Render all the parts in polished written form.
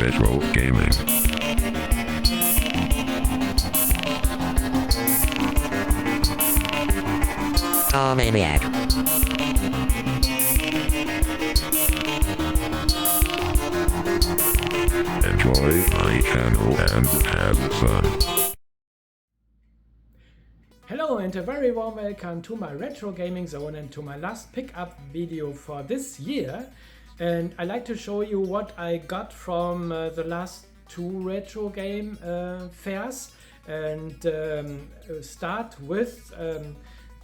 Retrogaming. Maniac. Enjoy my channel and have fun. Hello and a very warm welcome to my retro gaming zone and to my last pickup video for this year. And I like to show you what I got from the last two retro game fairs, and start with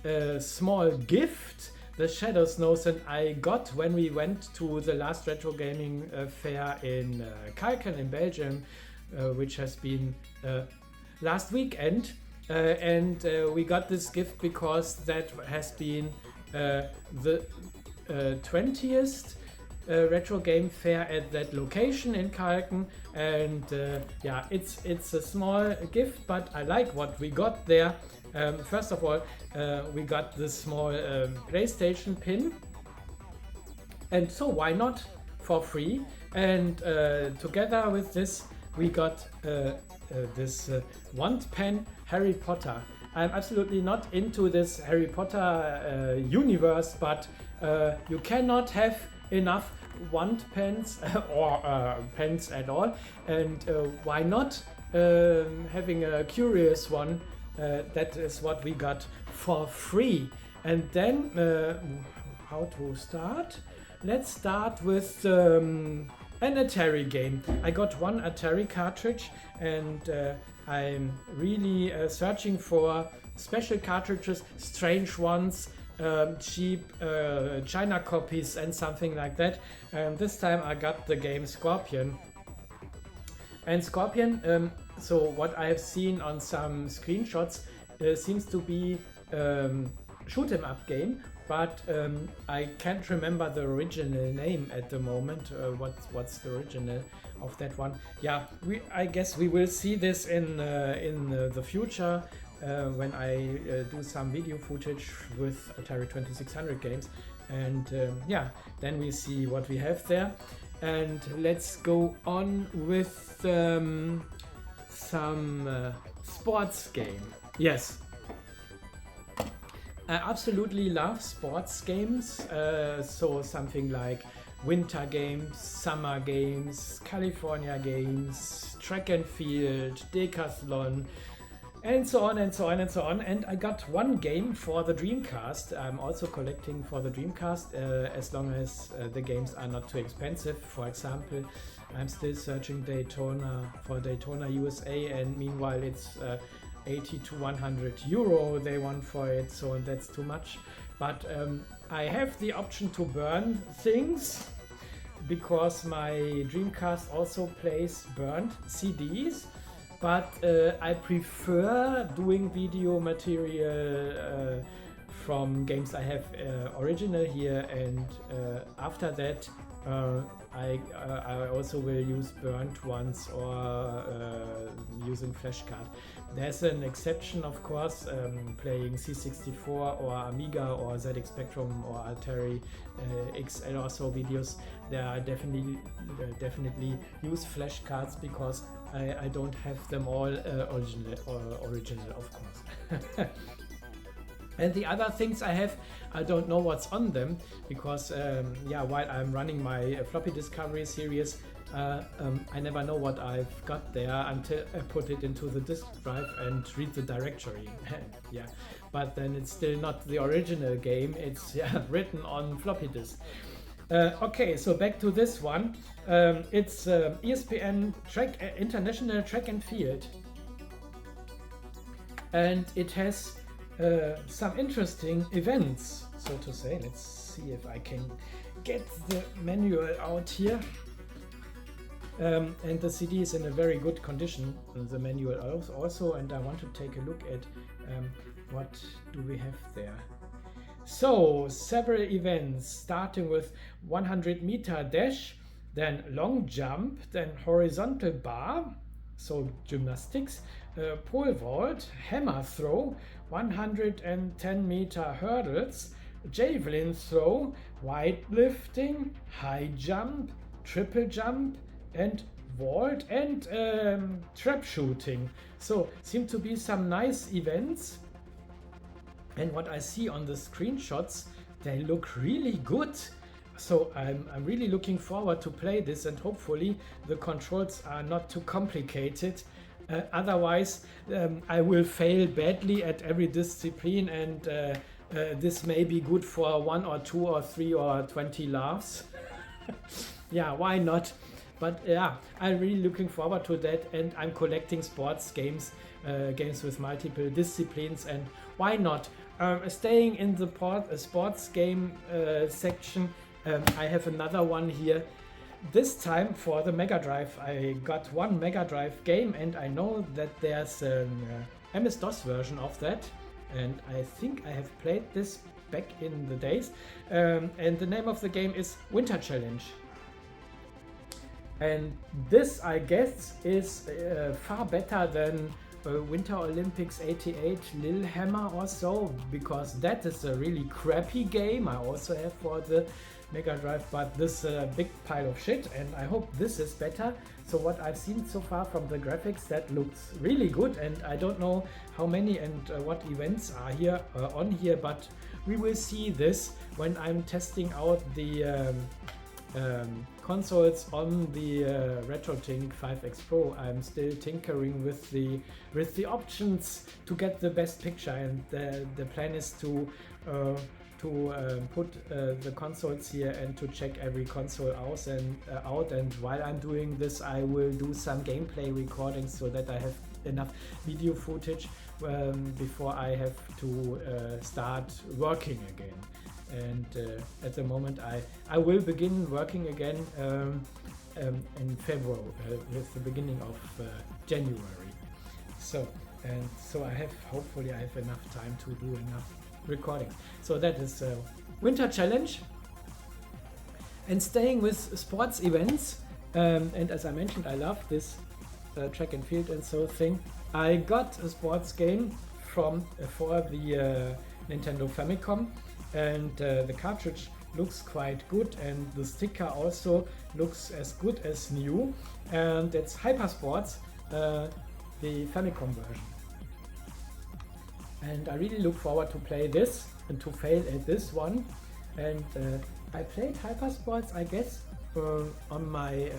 a small gift, the Shadow Snows, and I got when we went to the last retro gaming fair in Kalken in Belgium, which has been last weekend. And we got this gift because that has been the 20th retro game fair at that location in Kalken, and yeah, it's a small gift, but I like what we got there. First of all, we got this small PlayStation pin, and so why not for free? And together with this we got this wand pen Harry Potter. I'm absolutely not into this Harry Potter universe, but you cannot have enough wand pens or pens at all, and why not having a curious one? That is what we got for free. And then how to start? Let's start with an Atari game. I got one Atari cartridge, and I'm really searching for special cartridges, strange ones, cheap China copies and something like that. This time I got the game Scorpion. And Scorpion, so what I have seen on some screenshots, seems to be shoot 'em up game, but I can't remember the original name at the moment. What's the original of that one? Yeah, I guess we will see this in the future when I do some video footage with Atari 2600 games, and yeah, then we see what we have there. And let's go on with some sports game. Yes, I absolutely love sports games, so something like winter games, summer games, California games, track and field, decathlon, and so on and so on and so on. And I got one game for the Dreamcast. I'm also collecting for the Dreamcast, as long as the games are not too expensive. For example, I'm still searching for Daytona USA, and meanwhile it's 80 to 100 euro they want for it, so that's too much. But I have the option to burn things, because my Dreamcast also plays burned CDs, but I prefer doing video material from games I have original here, and after that I also will use burnt ones or using flashcard. There's an exception, of course, playing C64 or Amiga or ZX Spectrum or Atari XL or so videos. There I definitely use flashcards, because I don't have them all original, of course. And the other things I have, I don't know what's on them, because yeah, while I'm running my floppy discovery series, I never know what I've got there until I put it into the disk drive and read the directory. Yeah, but then it's still not the original game, it's written on floppy disk. Okay, so back to this one. It's ESPN International Track and Field, and it has some interesting events, so to say. Let's see if I can get the manual out here. And the CD is in a very good condition, the manual also, and I want to take a look at what do we have there. So several events, starting with 100-meter dash, then long jump, then horizontal bar, so gymnastics, pole vault, hammer throw, 110-meter hurdles, javelin throw, weightlifting, high jump, triple jump, and vault and trap shooting. So seem to be some nice events, and what I see on the screenshots, they look really good. So I'm really looking forward to play this, and hopefully the controls are not too complicated. Otherwise I will fail badly at every discipline, and this may be good for 1 or 2 or 3 or 20 laughs. Yeah, why not? But yeah, I'm really looking forward to that, and I'm collecting sports games, games with multiple disciplines, and why not? Staying in the sports game section, I have another one here. This time for the Mega Drive. I got one Mega Drive game, and I know that there's an MS-DOS version of that, and I think I have played this back in the days, and the name of the game is Winter Challenge. And this, I guess, is far better than Winter Olympics 88 Lillehammer or so, because that is a really crappy game I also have for the Mega Drive, but this is a big pile of shit, and I hope this is better. So what I've seen so far from the graphics, that looks really good, and I don't know how many and what events are here on here, but we will see this when I'm testing out the consoles on the Retrogame 5X Pro. I'm still tinkering with the options to get the best picture, and the plan is to put the consoles here and to check every console out, and while I'm doing this I will do some gameplay recordings so that I have enough video footage before I have to start working again. And at the moment I will begin working again in February, with the beginning of January. So hopefully I have enough time to do enough recording. So that is Winter Challenge. And staying with sports events, and as I mentioned, I love this track and field and so thing. I got a sports game for the Nintendo Famicom, and the cartridge looks quite good, and the sticker also looks as good as new, and it's Hyper Sports, the Famicom version. And I really look forward to play this and to fail at this one. And I played Hyper Sports, I guess, on my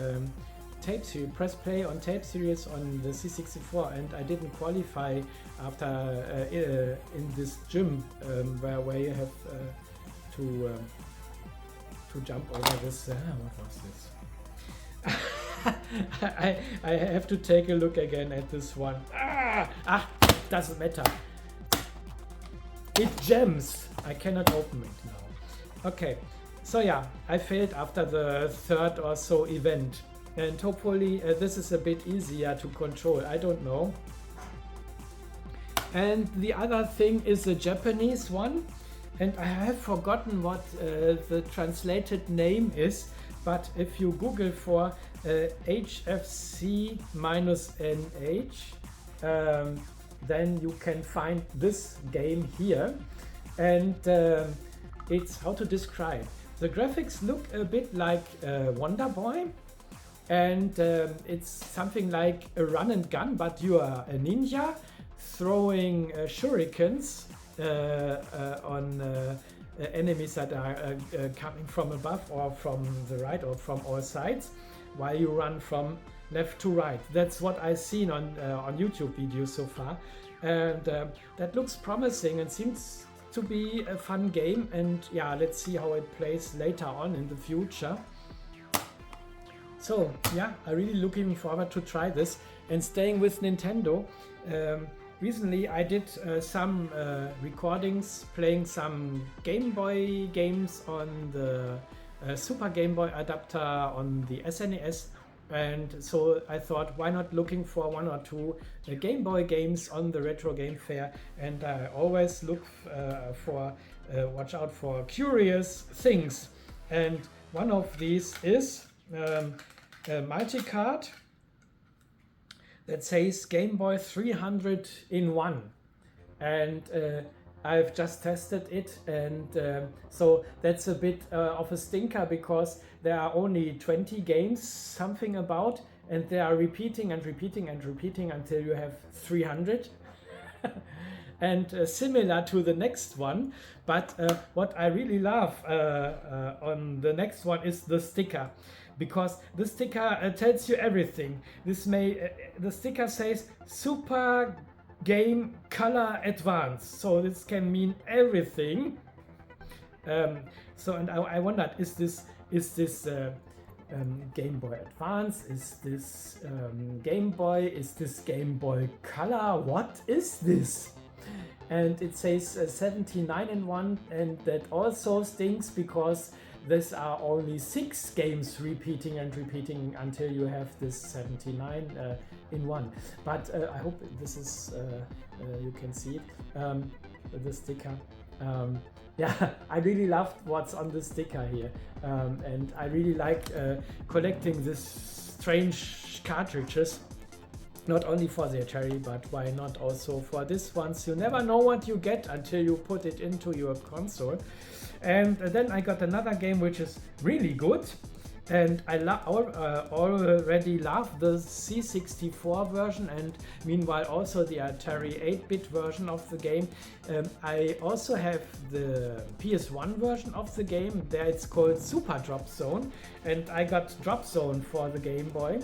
tape series, press play on tape series on the C64, and I didn't qualify after in this gym where you have to jump over this. What was this? I have to take a look again at this one. Doesn't matter. It jams. I cannot open it now. Okay, so yeah, I failed after the third or so event, and hopefully this is a bit easier to control. I don't know. And the other thing is a Japanese one, and I have forgotten what the translated name is, but if you Google for HFC-NH, then you can find this game here, and it's how to describe. The graphics look a bit like Wonder Boy, and it's something like a run and gun, but you are a ninja throwing shurikens on enemies that are coming from above or from the right or from all sides, while you run from left to right. That's what I've seen on YouTube videos so far, and that looks promising and seems to be a fun game. And yeah, let's see how it plays later on in the future. So yeah, I'm really looking forward to try this. And staying with Nintendo, recently I did some recordings playing some Game Boy games on the Super Game Boy adapter on the SNES. And so I thought, why not looking for 1 or 2 Game Boy games on the Retro Game Fair, and I always look watch out for curious things. And one of these is a multi-card that says Game Boy 300 in 1. And I've just tested it, and so that's a bit of a stinker, because there are only 20 games, something about, and they are repeating and repeating and repeating until you have 300. And similar to the next one, but what I really love on the next one is the sticker, because the sticker tells you everything. The sticker says Super Game Color Advance, so this can mean everything. And I wondered, is this Game Boy Advance? Is this Game Boy? Is this Game Boy Color? What is this? And it says 79 in one, and that also stinks because these are only 6 games repeating and repeating until you have this 79 in one. But I hope this is you can see it, the sticker. Yeah, I really loved what's on the sticker here, and I really like collecting these strange cartridges. Not only for the Atari, but why not also for this ones? You never know what you get until you put it into your console. And then I got another game which is really good, and I already love the C64 version, and meanwhile also the Atari 8-bit version of the game. I also have the PS1 version of the game. There it's called Super Drop Zone, and I got Drop Zone for the Game Boy.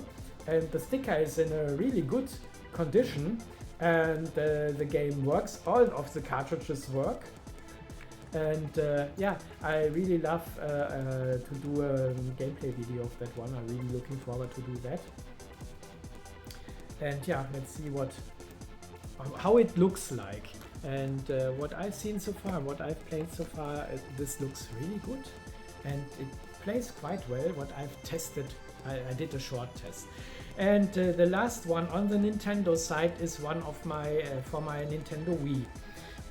And the sticker is in a really good condition, and the game works. All of the cartridges work, and yeah, I really love to do a gameplay video of that one. I'm really looking forward to do that. And yeah, let's see how it looks like, and what I've seen so far, what I've played so far. This looks really good, and it plays quite well. What I've tested, I did a short test. And the last one on the Nintendo side is one of my for my Nintendo Wii.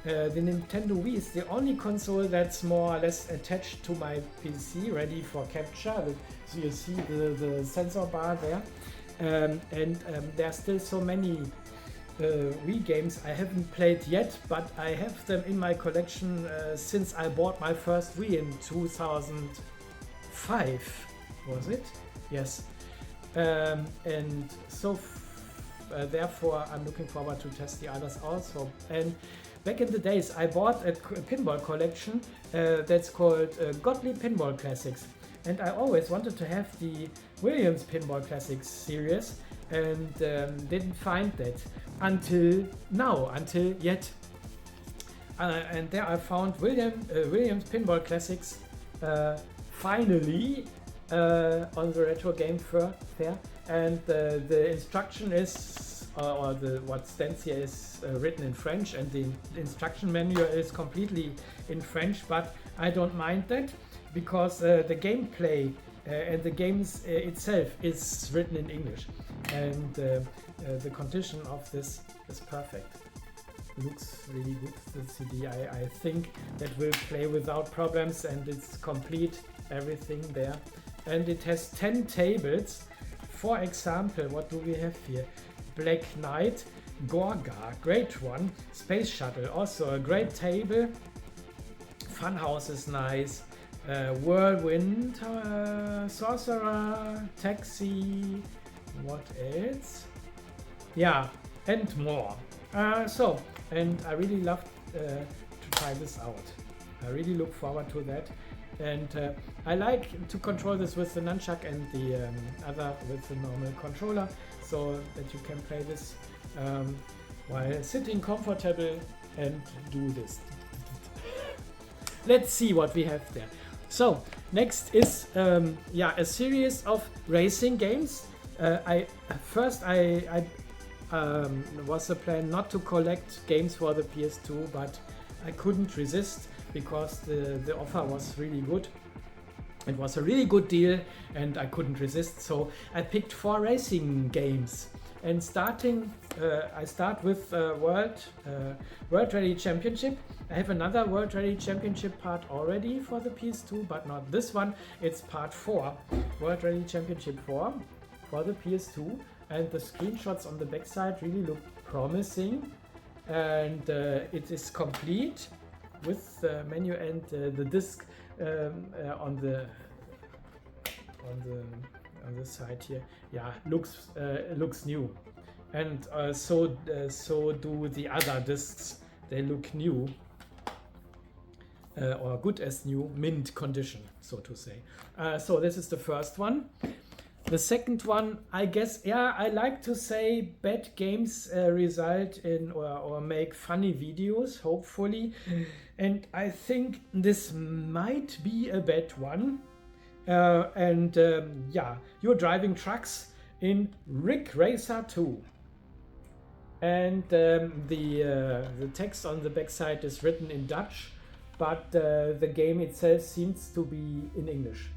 The Nintendo Wii is the only console that's more or less attached to my PC, ready for capture. So you see the sensor bar there, and there are still so many Wii games I haven't played yet, but I have them in my collection since I bought my first Wii in 2005. Was it? Yes. And so therefore I'm looking forward to test the others also. And back in the days I bought a pinball collection that's called Godly Pinball Classics, and I always wanted to have the Williams Pinball Classics series, and didn't find that until now, and there I found Williams Pinball Classics finally on the Retrogame Fair, and the instruction is, what stands here is written in French, and the instruction manual is completely in French, but I don't mind that, because the gameplay and the games itself is written in English, and the condition of this is perfect. Looks really good, the CD. I think that will play without problems, and it's complete, everything there. And it has 10 tables. For example, what do we have here? Black Knight, Gorga, great one. Space Shuttle, also a great table. Funhouse is nice. Whirlwind, Sorcerer, Taxi, what else? Yeah, and more. And I really love to try this out. I really look forward to that. And I like to control this with the nunchuck and the other with the normal controller, so that you can play this while sitting comfortable and do this. Let's see what we have there. So next is a series of racing games. First was the plan not to collect games for the PS2, but I couldn't resist, because the offer was really good. It was a really good deal, and I couldn't resist, so I picked 4 racing games. And I start with World Rally Championship. I have another World Rally Championship part already for the PS2, but not this one. It's part 4, World Rally Championship 4 for the PS2, and the screenshots on the backside really look promising, and it is complete with the menu and the disc on on this side here. Yeah, looks new, and so do the other discs. They look new, or good as new, mint condition, so to say. So this is the first one. The second one, I guess, yeah, I like to say bad games result in or make funny videos, hopefully. And I think this might be a bad one. Yeah, you're driving trucks in Rig Racer 2. And the text on the backside is written in Dutch, but the game itself seems to be in English.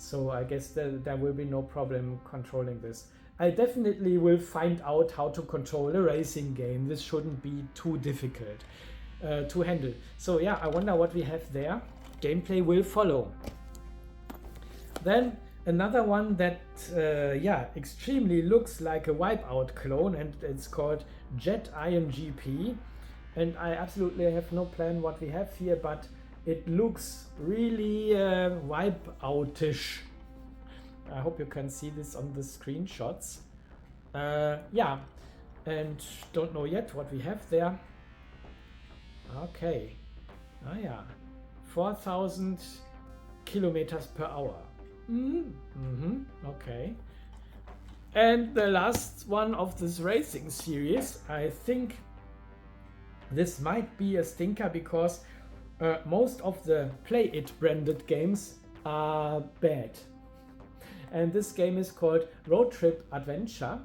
So I guess there will be no problem controlling this. I definitely will find out how to control a racing game. This shouldn't be too difficult to handle. So yeah, I wonder what we have there. Gameplay will follow. Then another one that yeah, extremely looks like a Wipeout clone, and it's called Jet IMGP. And I absolutely have no plan what we have here, but it looks really Wipeout-ish. I hope you can see this on the screenshots. Yeah, and don't know yet what we have there. Okay, yeah, 4,000 kilometers per hour. Okay. And the last one of this racing series, I think this might be a stinker because most of the Play It branded games are bad. And this game is called Road Trip Adventure,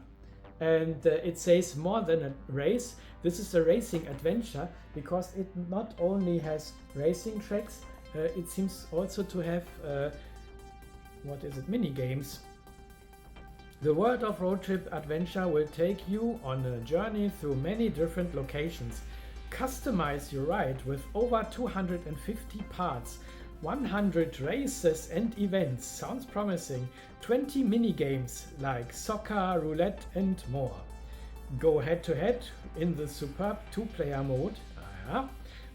and it says more than a race. This is a racing adventure because it not only has racing tracks, it seems also to have what is it, mini games. The world of Road Trip Adventure will take you on a journey through many different locations. Customize your ride with over 250 parts, 100 races and events. Sounds promising. 20 mini games like soccer, roulette and more. Go head to head in the superb 2-player mode.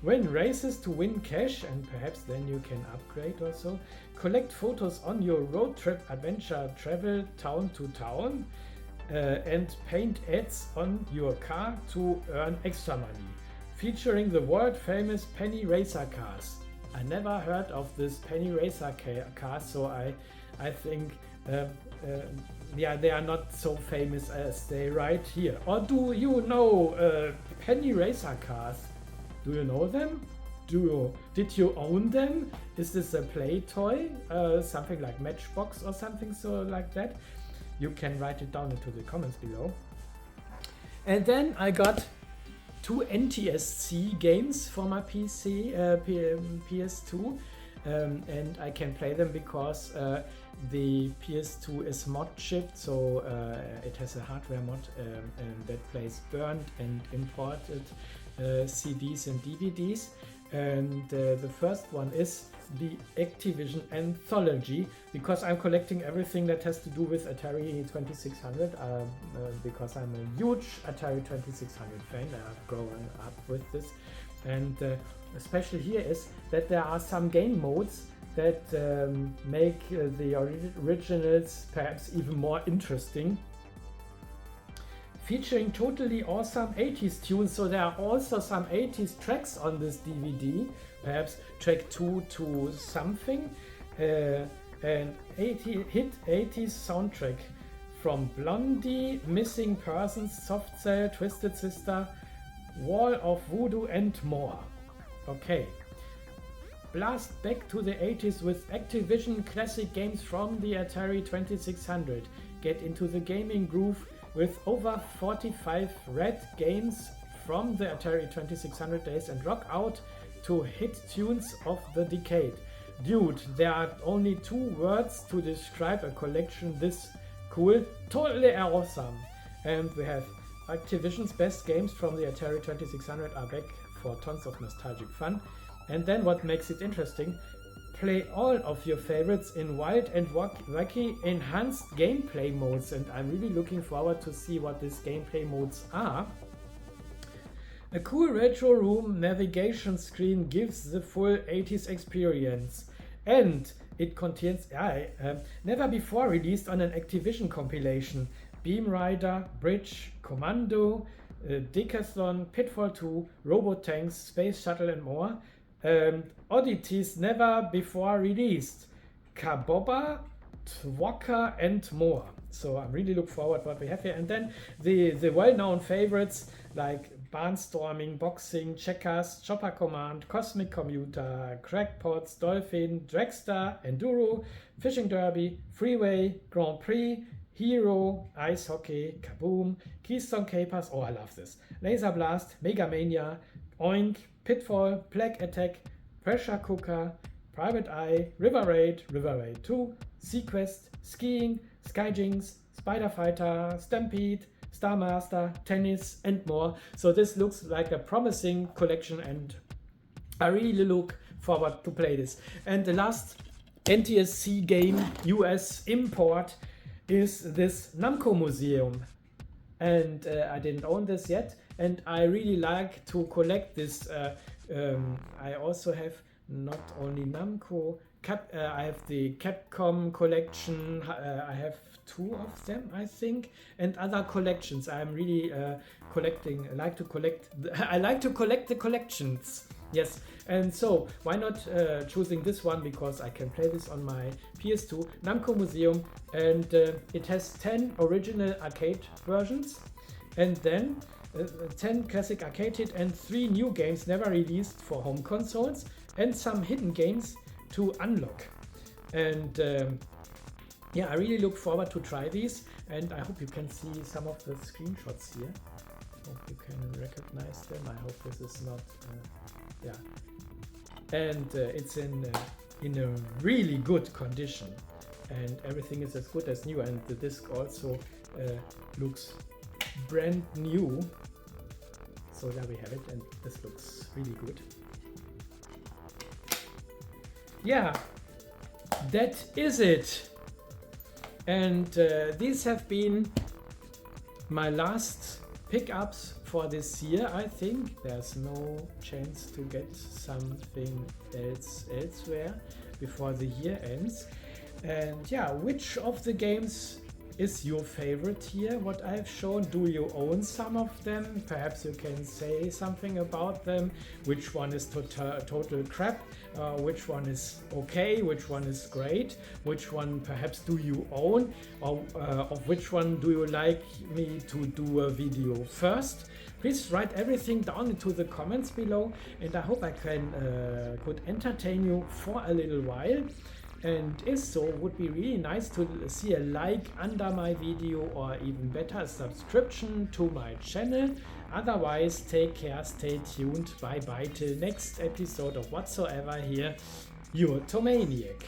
Win races to win cash, and perhaps then you can upgrade also. Collect photos on your road trip adventure, travel town to town, and paint ads on your car to earn extra money. Featuring the world famous penny racer cars. I never heard of this penny racer cars, so I think yeah, they are not so famous as they write here. Or do you know penny racer cars? Do you know them? Did you own them? Is this a play toy? Something like Matchbox or something so like that? You can write it down into the comments below. And then I got 2 NTSC games for my PC, PS2, and I can play them because the PS2 is mod shipped, so it has a hardware mod that plays burned and imported CDs and DVDs. And the first one is the Activision Anthology, because I'm collecting everything that has to do with Atari 2600, because I'm a huge Atari 2600 fan. I've grown up with this, and special here is that there are some game modes that make the originals perhaps even more interesting, featuring totally awesome 80s tunes. So there are also some 80s tracks on this DVD, perhaps track 2 to something, an hit 80s soundtrack from Blondie, Missing Persons, Soft Cell, Twisted Sister, Wall of Voodoo and more. Okay. Blast back to the 80s with Activision classic games from the Atari 2600. Get into the gaming groove with over 45 red games from the Atari 2600 days and rock out to hit tunes of the decade. Dude, there are only 2 words to describe a collection this cool. Totally awesome. And we have Activision's best games from the Atari 2600 are back for tons of nostalgic fun. And then what makes it interesting, play all of your favorites in wild and wacky enhanced gameplay modes, and I'm really looking forward to see what these gameplay modes are. A cool retro room navigation screen gives the full 80s experience, and it contains never before released on an Activision compilation. Beam Rider, Bridge, Commando, Decathlon, Pitfall 2, Robotanks, Space Shuttle and more. Oddities never before released. Kaboba, Twaka and more. So I'm really looking forward what we have here. And then the well-known favorites like Barnstorming, Boxing, Checkers, Chopper Command, Cosmic Commuter, Crackpots, Dolphin, Dragster, Enduro, Fishing Derby, Freeway, Grand Prix, Hero, Ice Hockey, Kaboom, Keystone Capers, oh I love this, Laser Blast, Mega Mania, Oink, Pitfall, Plague Attack, Pressure Cooker, Private Eye, River Raid 2, Sequest, Skiing, Skyjinx, Spider Fighter, Stampede, Star Master, Tennis and more. So this looks like a promising collection and I really look forward to play this. And the last NTSC game US import is this Namco Museum. And I didn't own this yet and I really like to collect this. I also have not only Namco, I have the Capcom collection, I have 2 of them I think, and other collections. I'm really collecting, I like to collect the collections. Yes, and so why not choosing this one, because I can play this on my PS2, Namco Museum, and it has 10 original arcade versions and then 10 classic arcade hit and 3 new games never released for home consoles and some hidden games to unlock. And yeah, I really look forward to try these and I hope you can see some of the screenshots here. Hope you can recognize them. I hope this is not and it's in a really good condition and everything is as good as new, and the disc also looks brand new. So there we have it, and this looks really good. Yeah, that is it. And these have been my last pickups for this year. I think there's no chance to get something else elsewhere before the year ends. And yeah, which of the games is your favorite here, what I've shown? Do you own some of them? Perhaps you can say something about them. Which one is total crap? Which one is okay? Which one is great? Which one perhaps do you own? Or of which one do you like me to do a video first? Please write everything down into the comments below, and I hope I could entertain you for a little while. And if so, would be really nice to see a like under my video, or even better, a subscription to my channel. Otherwise, take care, stay tuned, bye bye till next episode of whatsoever here, your Tomaniac.